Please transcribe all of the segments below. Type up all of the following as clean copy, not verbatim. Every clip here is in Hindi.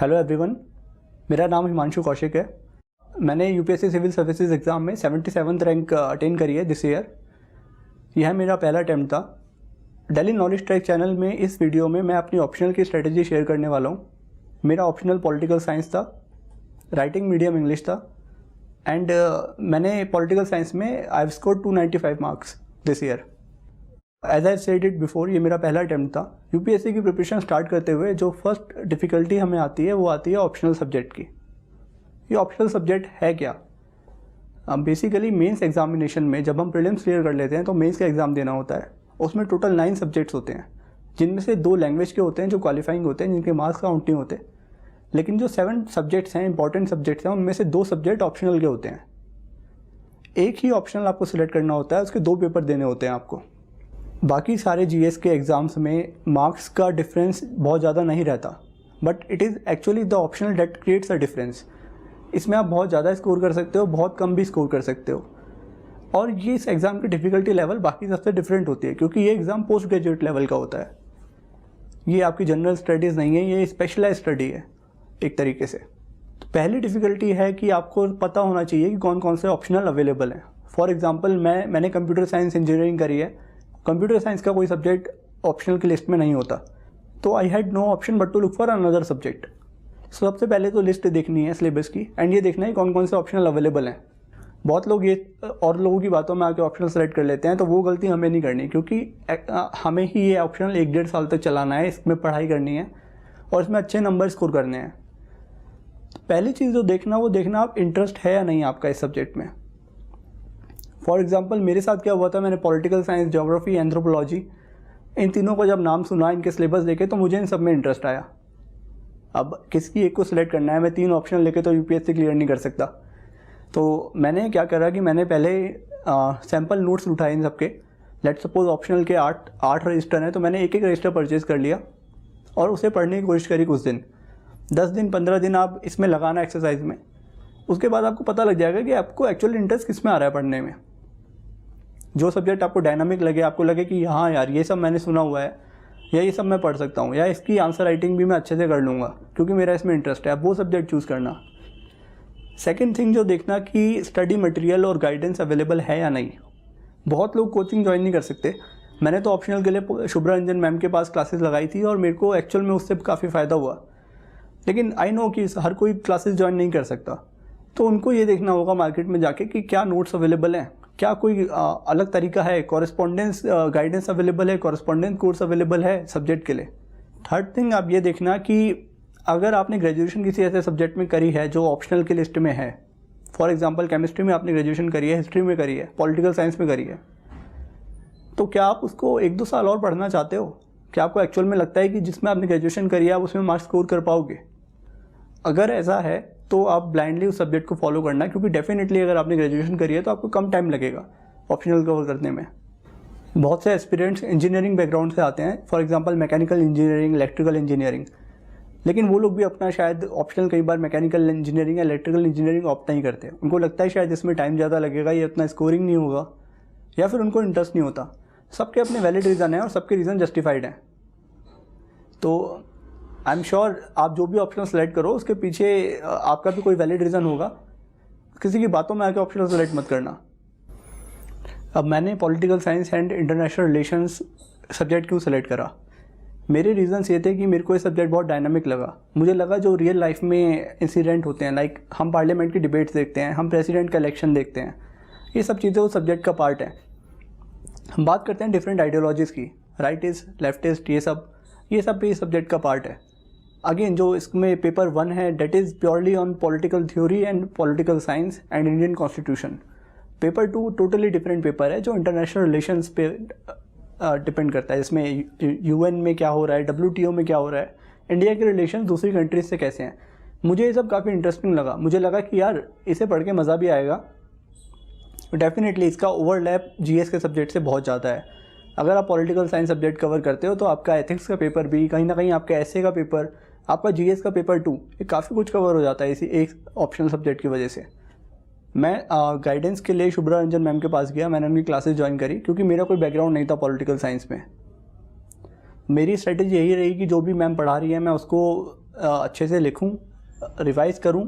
हेलो एवरीवन, मेरा नाम हिमांशु कौशिक है। मैंने यूपीएससी सिविल सर्विसेज एग्ज़ाम में 77th रैंक अटेन करी है दिस ईयर। यह मेरा पहला अटैम्प्ट था। डेली नॉलेज ट्रैक चैनल में इस वीडियो में मैं अपनी ऑप्शनल की स्ट्रेटजी शेयर करने वाला हूँ। मेरा ऑप्शनल पॉलिटिकल साइंस था, राइटिंग मीडियम इंग्लिश था एंड मैंने पॉलिटिकल साइंस में I have scored 295 marks this year. As I said it before, ये मेरा पहला अटैम्प्ट था। यूपीएससी की प्रिपरेशन स्टार्ट करते हुए जो फर्स्ट डिफ़िकल्टी हमें आती है वो आती है ऑप्शनल सब्जेक्ट की। ये ऑप्शनल सब्जेक्ट है क्या? बेसिकली मेंस एग्जामिनेशन में जब हम प्रीलिम्स क्लियर कर लेते हैं तो मेंस का एग्ज़ाम देना होता है। उसमें टोटल 9 सब्जेक्ट्स होते हैं, जिनमें से 2 लैंग्वेज के होते हैं जो क्वालिफाइंग होते हैं, जिनके मार्क्स काउंट नहीं होते। लेकिन जो 7 सब्जेक्ट्स हैं, इंपॉर्टेंट सब्जेक्ट्स हैं, उनमें से 2 सब्जेक्ट ऑप्शनल के होते हैं। एक ही ऑप्शनल आपको सिलेक्ट करना होता है, उसके 2 पेपर देने होते हैं आपको। बाकी सारे जीएस के एग्ज़ाम्स में मार्क्स का डिफरेंस बहुत ज़्यादा नहीं रहता, but it is actually the optional that creates a difference. इसमें आप बहुत ज़्यादा स्कोर कर सकते हो, बहुत कम भी स्कोर कर सकते हो। और ये इस एग्ज़ाम की डिफ़िकल्टी लेवल बाकी सबसे डिफरेंट होती है, क्योंकि ये एग्ज़ाम पोस्ट ग्रेजुएट लेवल का होता है। ये आपकी जनरल स्टडीज़ नहीं है, ये स्पेशलाइज स्टडी है एक तरीके से। तो पहली डिफ़िकल्टी है कि आपको पता होना चाहिए कि कौन कौन से ऑप्शनल अवेलेबल हैं। फॉर एग्ज़ाम्पल मैंने कंप्यूटर साइंस इंजीनियरिंग करी है। कंप्यूटर साइंस का कोई सब्जेक्ट ऑप्शनल की लिस्ट में नहीं होता, तो I had no option but to look for another subject. सबसे पहले तो लिस्ट देखनी है सिलेबस की एंड ये देखना है कौन कौन से ऑप्शनल अवेलेबल हैं। बहुत लोग ये और लोगों की बातों में आके ऑप्शनल सेलेक्ट कर लेते हैं, तो वो गलती हमें नहीं करनी, क्योंकि हमें ही ये ऑप्शनल 1-1.5 साल तक चलाना है, इसमें पढ़ाई करनी है और इसमें अच्छे नंबर स्कोर करने हैं। तो पहली चीज़ जो देखना, वो देखना आप इंटरेस्ट है या नहीं आपका इस सब्जेक्ट में। फॉर एग्ज़ाम्पल मेरे साथ क्या हुआ था, मैंने पॉलिटिकल साइंस, ज्योग्राफी, एंथ्रोपोलॉजी, इन तीनों को जब नाम सुना, इनके सिलेबस देखे, तो मुझे इन सब में इंटरेस्ट आया। अब किसी एक को सिलेक्ट करना है, मैं 3 ऑप्शन लेके तो यूपीएससी क्लियर नहीं कर सकता। तो मैंने क्या करा कि मैंने पहले सैम्पल नोट्स उठाए इन सबके। लेट सपोज ऑप्शनल के 8 रजिस्टर हैं, तो मैंने एक रजिस्टर परचेज़ कर लिया और उसे पढ़ने की कोशिश करी कुछ दिन, 10 दिन 15 दिन आप इसमें लगाना एक्सरसाइज में। उसके बाद आपको पता लग जाएगा कि आपको एक्चुअल इंटरेस्ट किस में आ रहा है पढ़ने में। जो सब्जेक्ट आपको डायनामिक लगे, आपको लगे कि हाँ यार ये सब मैंने सुना हुआ है, या ये सब मैं पढ़ सकता हूँ, या इसकी आंसर राइटिंग भी मैं अच्छे से कर लूँगा क्योंकि मेरा इसमें इंटरेस्ट है, आप वो सब्जेक्ट चूज़ करना। सेकंड थिंग जो देखना कि स्टडी मटेरियल और गाइडेंस अवेलेबल है या नहीं। बहुत लोग कोचिंग ज्वाइन नहीं कर सकते। मैंने तो ऑप्शनल के लिए शुभ्रा रंजन मैम के पास क्लासेस लगाई थी और मेरे को एक्चुअल में उससे काफ़ी फ़ायदा हुआ। लेकिन आई नो कि हर कोई क्लासेस ज्वाइन नहीं कर सकता, तो उनको ये देखना होगा मार्केट में जाके कि क्या नोट्स अवेलेबल हैं, क्या कोई अलग तरीका है, कॉरेस्पॉन्डेंस गाइडेंस अवेलेबल है, कॉरेस्पॉन्डेंस कोर्स अवेलेबल है सब्जेक्ट के लिए। थर्ड थिंग आप ये देखना कि अगर आपने ग्रेजुएशन किसी ऐसे सब्जेक्ट में करी है जो ऑप्शनल की लिस्ट में है, फॉर एग्जांपल केमिस्ट्री में आपने ग्रेजुएशन करी है, हिस्ट्री में करी है, पॉलिटिकल साइंस में करी है, तो क्या आप उसको 1-2 साल और पढ़ना चाहते हो? क्या आपको एक्चुअल में लगता है कि जिसमें आपने ग्रेजुएशन करी है आप उसमें मार्क्स स्कोर कर पाओगे? अगर ऐसा है तो आप ब्लाइंडली उस सब्जेक्ट को फॉलो करना, क्योंकि डेफिनेटली अगर आपने ग्रेजुएशन करी है तो आपको कम टाइम लगेगा ऑप्शनल कवर करने में। बहुत से एस्पिरेंट्स इंजीनियरिंग बैकग्राउंड से आते हैं, for example mechanical engineering, electrical engineering, लेकिन वो लोग भी अपना शायद ऑप्शनल कई बार मैकेनिकल इंजीनियरिंग या इलेक्ट्रिकल इंजीनियरिंग ऑप्ट नहीं करते। उनको लगता है शायद इसमें टाइम ज़्यादा लगेगा, ये उतना स्कोरिंग नहीं होगा, या फिर उनको इंटरेस्ट नहीं होता। सबके अपने वैलिड रीज़न हैं और सबके रीज़न जस्टिफाइड हैं। तो आई एम श्योर आप जो भी ऑप्शन सेलेक्ट करो उसके पीछे आपका भी कोई वैलिड रीज़न होगा। किसी की बातों में आके ऑप्शन सेलेक्ट मत करना। अब मैंने political science and international relations subject क्यों सेलेक्ट करा? मेरे रीज़न्स ये थे कि मेरे को ये सब्जेक्ट बहुत डायनामिक लगा। मुझे लगा जो रियल लाइफ में इंसिडेंट होते हैं, लाइक हम पार्लियामेंट की डिबेट्स देखते हैं, हम प्रेसिडेंट का इलेक्शन देखते हैं, ये सब चीज़ें उस सब्जेक्ट का पार्ट है। हम बात करते हैं डिफरेंट आइडियोलॉजीज़ की, राइटिस्ट, लेफ्टिस्ट, ये सब भी इस सब्जेक्ट का पार्ट है। अगेन जो इसमें पेपर 1 है that is purely on political theory and political science and Indian constitution. Paper 2 totally different paper है जो इंटरनेशनल रिलेशंस पे डिपेंड करता है, जिसमें यूएन में क्या हो रहा है, WTO में क्या हो रहा है, इंडिया के रिलेशन दूसरी कंट्रीज से कैसे हैं। मुझे ये सब काफ़ी इंटरेस्टिंग लगा। मुझे लगा कि यार इसे पढ़ के मज़ा भी आएगा। डेफिनेटली इसका ओवरलैप जीएस के सब्जेक्ट से बहुत ज़्यादा है। अगर आप पॉलिटिकल साइंस सब्जेक्ट कवर करते हो तो आपका एथिक्स का पेपर भी, कहीं ना कहीं आपका एसए का पेपर, आपका जीएस का पेपर 2, ये काफ़ी कुछ कवर हो जाता है इसी एक ऑप्शनल सब्जेक्ट की वजह से। मैं गाइडेंस के लिए शुभ्रा रंजन मैम के पास गया, मैंने उनकी क्लासेस ज्वाइन करी, क्योंकि मेरा कोई बैकग्राउंड नहीं था पॉलिटिकल साइंस में। मेरी स्ट्रेटजी यही रही कि जो भी मैम पढ़ा रही है मैं उसको अच्छे से लिखूं, रिवाइज़ करूं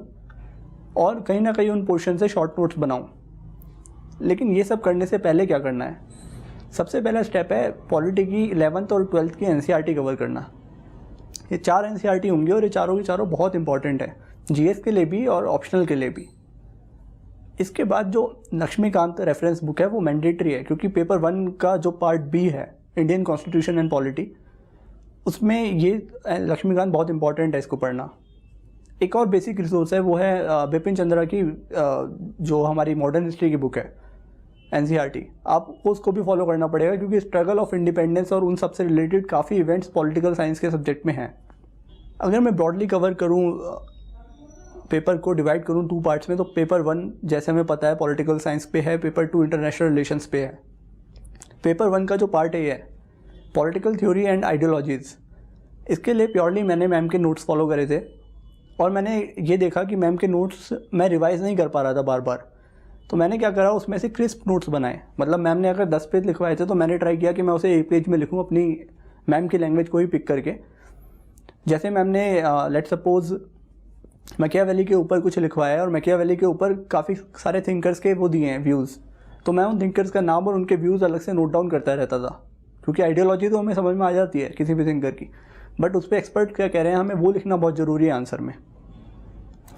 और कहीं ना कहीं उन पोर्शन से शॉर्ट नोट्स बनाऊं। लेकिन ये सब करने से पहले क्या करना है? सबसे पहला स्टेप है पॉलिटी की 11th और 12th की एनसीईआरटी कवर करना। ये 4 एनसीईआरटी होंगे और ये चारों की चारों बहुत इंपॉर्टेंट है, जीएस के लिए भी और ऑप्शनल के लिए भी। इसके बाद जो लक्ष्मीकांत रेफरेंस बुक है वो मैंडेटरी है, क्योंकि पेपर 1 का जो पार्ट बी है इंडियन कॉन्स्टिट्यूशन एंड पॉलिटी, उसमें ये लक्ष्मीकांत बहुत इंपॉर्टेंट है इसको पढ़ना। एक और बेसिक रिसोर्स है वो है बिपिन चंद्रा की जो हमारी मॉडर्न हिस्ट्री की बुक है एनसीईआरटी। आपको उसको भी फॉलो करना पड़ेगा, क्योंकि स्ट्रगल ऑफ इंडिपेंडेंस और उन सबसे रिलेटेड काफ़ी इवेंट्स पॉलिटिकल साइंस के सब्जेक्ट में हैं। अगर मैं ब्रॉडली कवर करूँ, पेपर को डिवाइड करूँ 2 पार्ट्स में, तो पेपर 1 जैसे हमें पता है पॉलिटिकल साइंस पे है, पेपर 2 इंटरनेशनल रिलेशंस पे है। पेपर 1 का जो पार्ट ए है पॉलिटिकल थ्योरी एंड आइडियोलॉजीज़, इसके लिए प्योरली मैंने मैम के नोट्स फॉलो करे थे और मैंने ये देखा कि मैम के नोट्स मैं रिवाइज़ नहीं कर पा रहा था बार बार। तो मैंने क्या करा, उसमें से क्रिस्प नोट्स बनाए। मतलब मैम ने अगर 10 पेज लिखवाए थे तो मैंने ट्राई किया कि मैं उसे 1 पेज में लिखूँ अपनी मैम की लैंग्वेज को ही पिक करके। जैसे मैम ने लेट सपोज मैकियावेली के ऊपर कुछ लिखवाया है और मैकियावेली के ऊपर काफ़ी सारे थिंकर्स के वो दिए हैं व्यूज़, तो मैं उन थिंकर्स का नाम और उनके व्यूज़ अलग से नोट डाउन करता रहता था, क्योंकि आइडियोलॉजी तो हमें समझ में आ जाती है किसी भी थिंकर की, बट उस पर एक्सपर्ट क्या कह रहे हैं हमें वो लिखना बहुत ज़रूरी है आंसर में।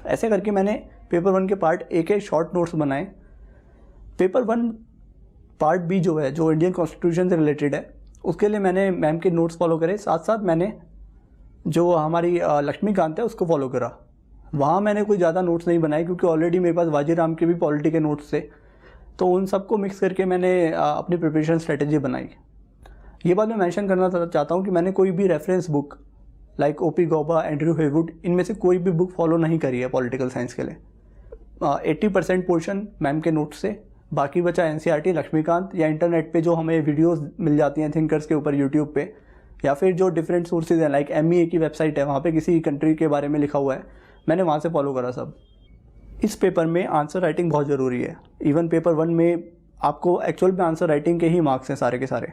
ऐसे करके मैंने पेपर 1 के पार्ट ए के शॉर्ट नोट्स बनाए। पेपर 1 पार्ट बी जो है, जो इंडियन कॉन्स्टिट्यूशन से रिलेटेड है, उसके लिए मैंने मैम के नोट्स फॉलो करे, साथ साथ मैंने जो हमारी लक्ष्मीकांत है उसको फॉलो करा। वहाँ मैंने कोई ज़्यादा नोट्स नहीं बनाए, क्योंकि ऑलरेडी मेरे पास वाजीराम के भी पॉलिटी के नोट्स थे, तो उन सबको मिक्स करके मैंने अपनी प्रिपरेशन स्ट्रेटेजी बनाई। ये बात मैं मेंशन करना चाहता हूँ कि मैंने कोई भी reference book like OP Gauba, Andrew Heywood, इनमें से कोई भी बुक फॉलो नहीं करी है पॉलिटिकल साइंस के लिए। 80% पोर्शन मैम के नोट्स से, बाकी बचा एनसीईआरटी, लक्ष्मीकांत, या इंटरनेट पे जो हमें वीडियोस मिल जाती हैं थिंकर्स के ऊपर यूट्यूब पे, या फिर जो डिफरेंट सोर्सेज हैं लाइक MEA की वेबसाइट है, वहाँ पे किसी कंट्री के बारे में लिखा हुआ है, मैंने वहाँ से फॉलो करा सब। इस पेपर में आंसर राइटिंग बहुत ज़रूरी है। इवन पेपर 1 में आपको एक्चुअल में आंसर राइटिंग के ही मार्क्स हैं सारे के सारे।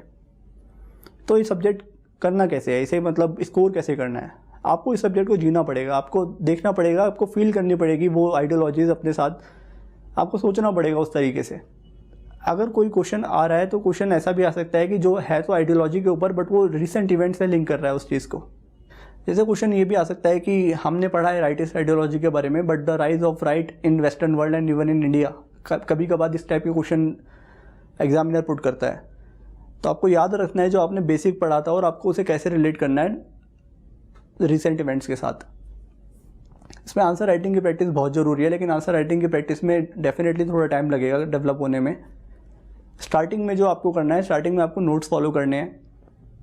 तो ये सब्जेक्ट करना कैसे है, इसे मतलब स्कोर कैसे करना है? आपको इस सब्जेक्ट को जीना पड़ेगा, आपको देखना पड़ेगा, आपको फील करनी पड़ेगी वो आइडियोलॉजीज़ अपने साथ, आपको सोचना पड़ेगा उस तरीके से। अगर कोई क्वेश्चन आ रहा है तो क्वेश्चन ऐसा भी आ सकता है कि जो है तो आइडियोलॉजी के ऊपर, बट वो रिसेंट इवेंट से लिंक कर रहा है उस चीज़ को। जैसे क्वेश्चन ये भी आ सकता है कि हमने पढ़ा है राइटिस्ट आइडियोलॉजी के बारे में, but the rise of right in western world and even in India, कभी कभार इस टाइप के क्वेश्चन एग्जामिनर पुट करता है। तो आपको याद रखना है जो आपने बेसिक पढ़ा था और आपको उसे कैसे रिलेट करना है रिसेंट इवेंट्स के साथ। इसमें आंसर राइटिंग की प्रैक्टिस बहुत ज़रूरी है, लेकिन आंसर राइटिंग की प्रैक्टिस में डेफिनेटली थोड़ा टाइम लगेगा डेवलप होने में। स्टार्टिंग में जो आपको करना है, स्टार्टिंग में आपको नोट्स फॉलो करने हैं,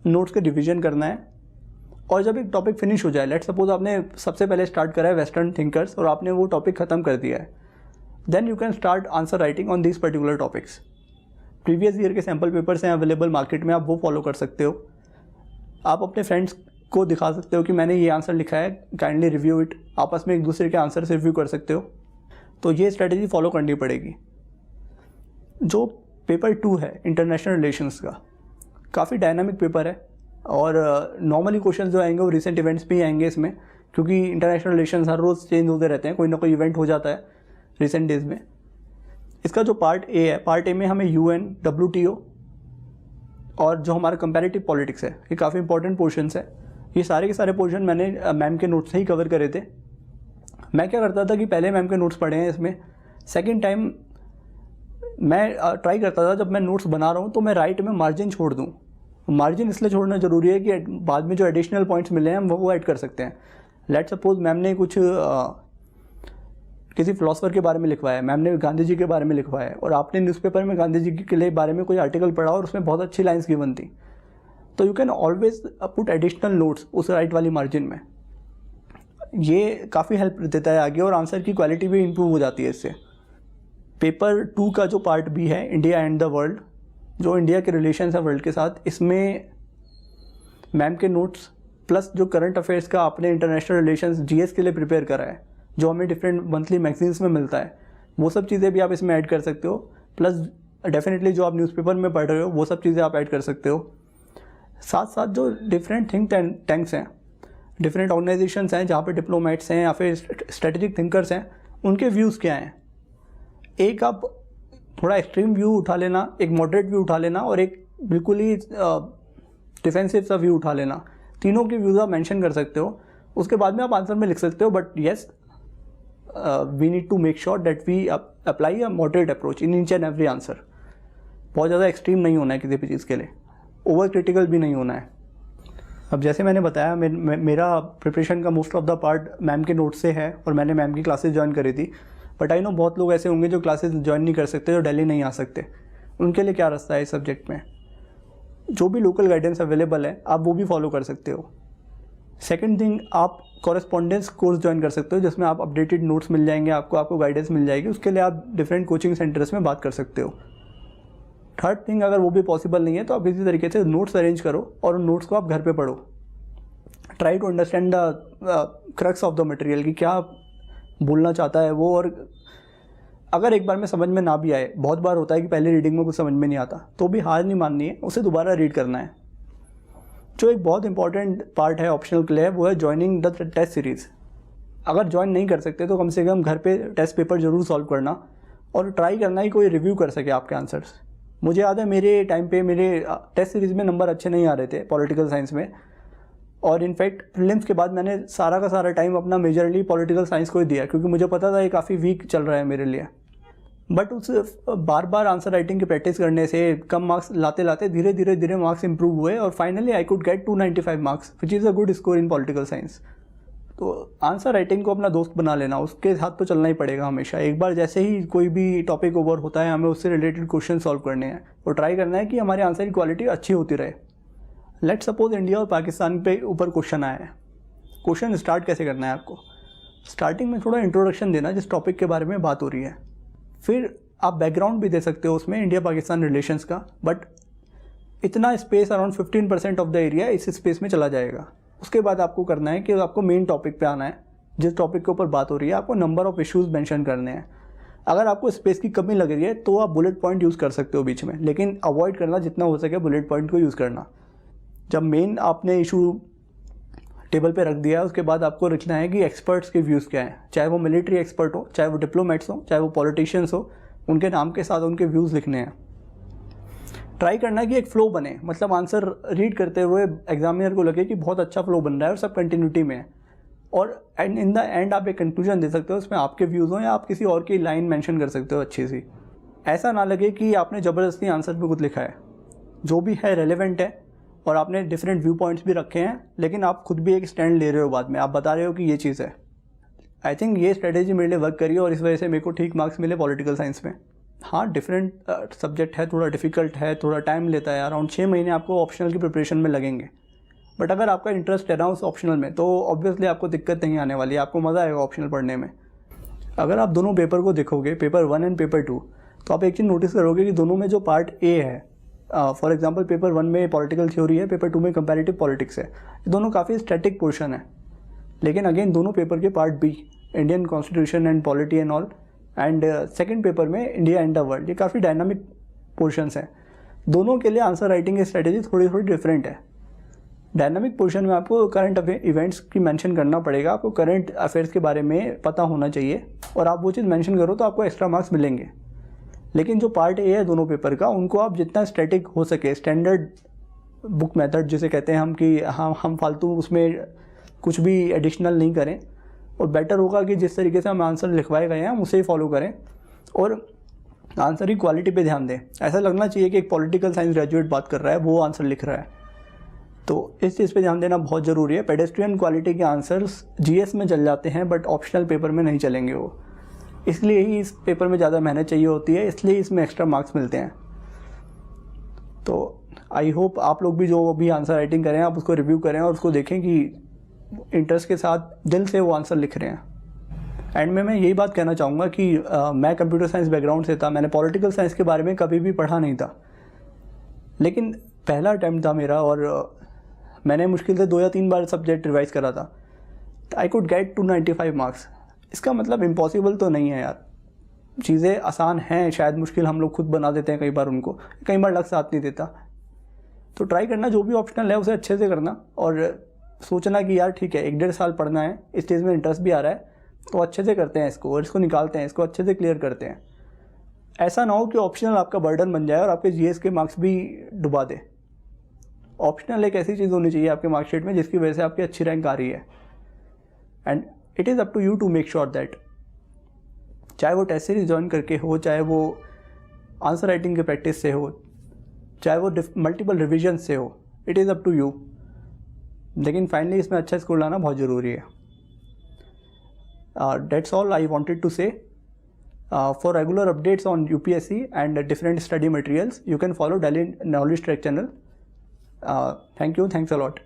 नोट्स के रिवीजन करना है, और जब एक टॉपिक फिनिश हो जाए, लेट सपोज आपने सबसे पहले स्टार्ट करा है वेस्टर्न थिंकर्स और आपने वो टॉपिक ख़त्म कर दिया है, then you can start answer writing on this particular topics. Previous year के सैम्पल पेपर्स हैं अवेलेबल मार्केट में, आप वो फॉलो कर सकते हो। आप अपने फ्रेंड्स को दिखा सकते हो कि मैंने ये आंसर लिखा है, काइंडली रिव्यू इट, आपस में एक दूसरे के आंसर से रिव्यू कर सकते हो। तो ये स्ट्रेटेजी फॉलो करनी पड़ेगी। जो पेपर 2 है इंटरनेशनल रिलेशंस का, काफ़ी डायनामिक पेपर है और नॉर्मली क्वेश्चन जो आएंगे वो रिसेंट इवेंट्स पे ही आएंगे इसमें, क्योंकि इंटरनेशनल रिलेशंस हर रोज़ चेंज होते रहते हैं, कोई ना कोई इवेंट हो जाता है रिसेंट डेज में। इसका जो पार्ट ए है, पार्ट ए में हमें UN, WTO और जो हमारा कंपैरेटिव पॉलिटिक्स है, ये काफ़ी इंपॉर्टेंट पोर्शंस है। ये सारे के सारे पोर्शन मैंने मैम के नोट्स से ही कवर करे थे। मैं क्या करता था कि पहले मैम के नोट्स पढ़े हैं इसमें, सेकेंड टाइम मैं ट्राई करता था जब मैं नोट्स बना रहा हूँ तो मैं राइट में मार्जिन छोड़ दूँ। मार्जिन इसलिए छोड़ना ज़रूरी है कि बाद में जो एडिशनल पॉइंट्स मिले हैं हम वो ऐड कर सकते हैं। लेट सपोज मैम ने कुछ किसी फिलोसफर के बारे में लिखवाया है, मैम ने गांधी जी के बारे में लिखवाया है, और आपने न्यूज़पेपर में गांधी जी के बारे में कोई आर्टिकल पढ़ा और उसमें बहुत अच्छी लाइंस गिवन थी, तो you can always put additional notes उस राइट वाली मार्जिन में। ये काफ़ी हेल्प देता है आगे और आंसर की क्वालिटी भी इंप्रूव हो जाती है इससे। पेपर 2 का जो पार्ट बी है इंडिया एंड द वर्ल्ड, जो इंडिया के रिलेशंस है वर्ल्ड के साथ, इसमें मैम के नोट्स प्लस जो करंट अफेयर्स का आपने इंटरनेशनल रिलेशंस GS के लिए प्रिपेयर करा है, जो हमें डिफरेंट मंथली मैगजीन्स में मिलता है, वो सब चीज़ें भी आप इसमें ऐड कर सकते हो। प्लस डेफिनेटली जो आप न्यूज़पेपर में पढ़ रहे हो वो सब चीज़ें आप ऐड कर सकते हो। साथ साथ जो डिफरेंट थिंक टैंक्स हैं, डिफरेंट ऑर्गेनाइजेशंस हैं जहाँ पे डिप्लोमेट्स हैं या फिर स्ट्रेटेजिक थिंकर्स हैं, उनके व्यूज़ क्या हैं। एक आप थोड़ा एक्सट्रीम व्यू उठा लेना, एक मॉडरेट व्यू उठा लेना और एक बिल्कुल ही डिफेंसिव सा व्यू उठा लेना। तीनों के व्यूज़ आप मेंशन कर सकते हो, उसके बाद में आप आंसर में लिख सकते हो। But yes, we need to make sure that we apply a moderate approach in each and every answer. बहुत ज़्यादा एक्सट्रीम नहीं होना है किसी भी चीज़ के लिए, ओवर क्रिटिकल भी नहीं होना है। अब जैसे मैंने बताया, मेरा प्रिपरेशन का most of the part ma'am के नोट से है और मैंने मैम की क्लासेस ज्वाइन करी थी। बट आई नो बहुत लोग ऐसे होंगे जो क्लासेस ज्वाइन नहीं कर सकते, जो दिल्ली नहीं आ सकते। उनके लिए क्या रास्ता है इस सब्जेक्ट में? जो भी लोकल गाइडेंस अवेलेबल है आप वो भी फॉलो कर सकते हो। सेकंड थिंग, आप कॉरेस्पॉन्डेंस कोर्स ज्वाइन कर सकते हो जिसमें आप अपडेटेड नोट्स मिल जाएंगे, आपको गाइडेंस मिल जाएगी। उसके लिए आप डिफरेंट कोचिंग सेंटर्स में बात कर सकते हो। थर्ड थिंग, अगर वो भी पॉसिबल नहीं है तो आप इसी तरीके से नोट्स अरेंज करो और उन नोट्स को आप घर पे पढ़ो। Try to understand the crux of the material कि क्या बोलना चाहता है वो। और अगर एक बार में समझ में ना भी आए, बहुत बार होता है कि पहले रीडिंग में कुछ समझ में नहीं आता, तो भी हार नहीं माननी है, उसे दोबारा रीड करना है। जो एक बहुत इंपॉर्टेंट पार्ट है ऑप्शनल के लिए, वो है ज्वाइनिंग द टेस्ट सीरीज़। अगर ज्वाइन नहीं कर सकते तो कम से कम घर पे टेस्ट पेपर ज़रूर सॉल्व करना और ट्राई करना कि कोई रिव्यू कर सके आपके आंसर्स। मुझे याद है मेरे टाइम पे मेरे टेस्ट सीरीज़ में नंबर अच्छे नहीं आ रहे थे पॉलिटिकल साइंस में, और इनफैक्ट प्रीलिम्स के बाद मैंने सारा का सारा टाइम अपना मेजरली पॉलिटिकल साइंस को ही दिया, क्योंकि मुझे पता था ये काफ़ी वीक चल रहा है मेरे लिए। बट उस बार बार आंसर राइटिंग की प्रैक्टिस करने से, कम मार्क्स लाते लाते धीरे धीरे मार्क्स इंप्रूव हुए और finally I could get 295 marks, which is a good score in political science. तो आंसर राइटिंग को अपना दोस्त बना लेना, उसके साथ तो चलना ही पड़ेगा हमेशा। एक बार जैसे ही कोई भी टॉपिक ओवर होता है, हमें उससे रिलेटेड क्वेश्चन सॉल्व करने हैं और ट्राई करना है कि हमारे आंसर की क्वालिटी अच्छी होती रहे। लेट्स सपोज इंडिया और पाकिस्तान पे ऊपर क्वेश्चन आया है। क्वेश्चन स्टार्ट कैसे करना है आपको? स्टार्टिंग में थोड़ा इंट्रोडक्शन देना जिस टॉपिक के बारे में बात हो रही है, फिर आप बैकग्राउंड भी दे सकते हो उसमें इंडिया पाकिस्तान रिलेशंस का, बट इतना space around 15% of the area इस स्पेस में चला जाएगा। उसके बाद आपको करना है कि आपको मेन टॉपिक पे आना है, जिस टॉपिक के ऊपर बात हो रही है। आपको नंबर ऑफ इश्यूज़ मेंशन करने हैं। अगर आपको स्पेस की कमी लग रही है तो आप बुलेट पॉइंट यूज़ कर सकते हो बीच में, लेकिन अवॉइड करना जितना हो सके बुलेट पॉइंट को यूज़ करना। जब मेन आपने इशू टेबल पे रख दिया है, उसके बाद आपको लिखना है कि एक्सपर्ट्स के व्यूज़ क्या हैं, चाहे वो मिलिट्री एक्सपर्ट हो, चाहे वो डिप्लोमेट्स हो, चाहे वो पॉलिटिशियंस हो, उनके नाम के साथ उनके व्यूज़ लिखने हैं। ट्राई करना है कि एक फ़्लो बने, मतलब आंसर रीड करते हुए एग्जामिनर को लगे कि बहुत अच्छा फ्लो बन रहा है और सब कंटिन्यूटी में है, और इन द एंड आप एक कंक्लूजन दे सकते हो, उसमें आपके व्यूज़ हो या आप किसी और की लाइन मेंशन कर सकते हो अच्छी सी। ऐसा ना लगे कि आपने ज़बरदस्ती आंसर पे कुछ लिखा है। जो भी है रेलेवेंट है और आपने डिफरेंट व्यू पॉइंट्स भी रखे हैं, लेकिन आप खुद भी एक स्टैंड ले रहे हो, बाद में आप बता रहे हो कि ये चीज़ है। आई थिंक ये स्ट्रेटेजी मेरे लिए वर्क करी और इस वजह से मेरे को ठीक मार्क्स मिले पॉलिटिकल साइंस में। हाँ, डिफरेंट सब्जेक्ट है, थोड़ा डिफ़िकल्ट है, थोड़ा टाइम लेता है, अराउंड 6 महीने आपको ऑप्शनल की प्रिपरेशन में लगेंगे। बट अगर आपका इंटरेस्ट है ना उस ऑप्शनल में, तो ऑब्वियसली आपको दिक्कत नहीं आने वाली है, आपको मज़ा आएगा ऑप्शनल पढ़ने में। अगर आप दोनों पेपर को देखोगे, पेपर 1 एंड पेपर 2, तो आप एक चीज़ नोटिस करोगे कि दोनों में जो पार्ट ए है, फॉर एग्जांपल पेपर 1 में पॉलिटिकल थ्योरी है, पेपर 2 में कंपैरेटिव पॉलिटिक्स है, ये दोनों काफ़ी स्टैटिक पोर्शन है। लेकिन अगेन दोनों पेपर के part B, Indian constitution and polity and all, and second paper में इंडिया एंड द वर्ल्ड, ये काफ़ी डायनामिक पोर्शंस हैं। दोनों के लिए आंसर राइटिंग की स्ट्रेटेजी थोड़ी डिफरेंट है। डायनामिक पोर्शन में आपको करंट इवेंट्स की मेंशन करना पड़ेगा, आपको करंट अफेयर्स के बारे में पता होना चाहिए, और आप वो चीज़ मेंशन करो तो आपको एक्स्ट्रा मार्क्स मिलेंगे। लेकिन जो पार्ट ए है दोनों पेपर का, उनको आप जितना स्टैटिक हो सके, स्टैंडर्ड बुक मेथड जिसे कहते हैं हम, कि हम फालतू उसमें कुछ भी एडिशनल नहीं करें, और बेटर होगा कि जिस तरीके से हम आंसर लिखवाए गए हैं हम उसे ही फॉलो करें और आंसर की क्वालिटी पे ध्यान दें। ऐसा लगना चाहिए कि एक पॉलिटिकल साइंस ग्रेजुएट बात कर रहा है, वो आंसर लिख रहा है। तो इस चीज़ पे ध्यान देना बहुत ज़रूरी है। पेडेस्ट्रियन क्वालिटी के आंसर्स जीएस में चल जाते हैं, बट ऑप्शनल पेपर में नहीं चलेंगे वो, इसलिए ही इस पेपर में ज़्यादा मेहनत चाहिए होती है, इसलिए इसमें एक्स्ट्रा मार्क्स मिलते हैं। तो आई होप आप लोग भी जो भी आंसर राइटिंग करें, आप उसको रिव्यू करें और उसको देखें कि इंटरेस्ट के साथ दिल से वो आंसर लिख रहे हैं। एंड में मैं यही बात कहना चाहूँगा कि मैं कंप्यूटर साइंस बैकग्राउंड से था, मैंने पॉलिटिकल साइंस के बारे में कभी भी पढ़ा नहीं था, लेकिन पहला अटैम्प्ट था मेरा और मैंने मुश्किल से 2 या 3 बार सब्जेक्ट रिवाइज करा था। I could get 295 marks. इसका मतलब इम्पॉसिबल तो नहीं है यार, चीज़ें आसान हैं, शायद मुश्किल हम लोग खुद बना देते हैं कई बार उनको, कई बार लग साथ नहीं देता। तो ट्राई करना, जो भी ऑप्शनल है उसे अच्छे से करना और सोचना कि यार ठीक है 1-1.5 साल पढ़ना है, इस चीज़ में इंटरेस्ट भी आ रहा है, तो अच्छे से करते हैं इसको और इसको निकालते हैं, इसको अच्छे से क्लियर करते हैं। ऐसा ना हो कि ऑप्शनल आपका बर्डन बन जाए और आपके जीएस के मार्क्स भी डुबा दे। ऑप्शनल एक ऐसी चीज़ होनी चाहिए आपके मार्कशीट में जिसकी वजह से आपकी अच्छी रैंक आ रही है, and it is up to you to make sure that, चाहे वो टेस्ट सीरीज ज्वाइन करके हो, चाहे वो आंसर राइटिंग के प्रैक्टिस से हो, चाहे वो मल्टीपल रिविजन से हो, it is up to you. लेकिन फाइनली इसमें अच्छा स्कोर लाना बहुत ज़रूरी है। That's all I wanted to say. For regular updates on UPSC and different study materials, you can follow Delhi Knowledge Track channel. Thank you. Thanks a lot.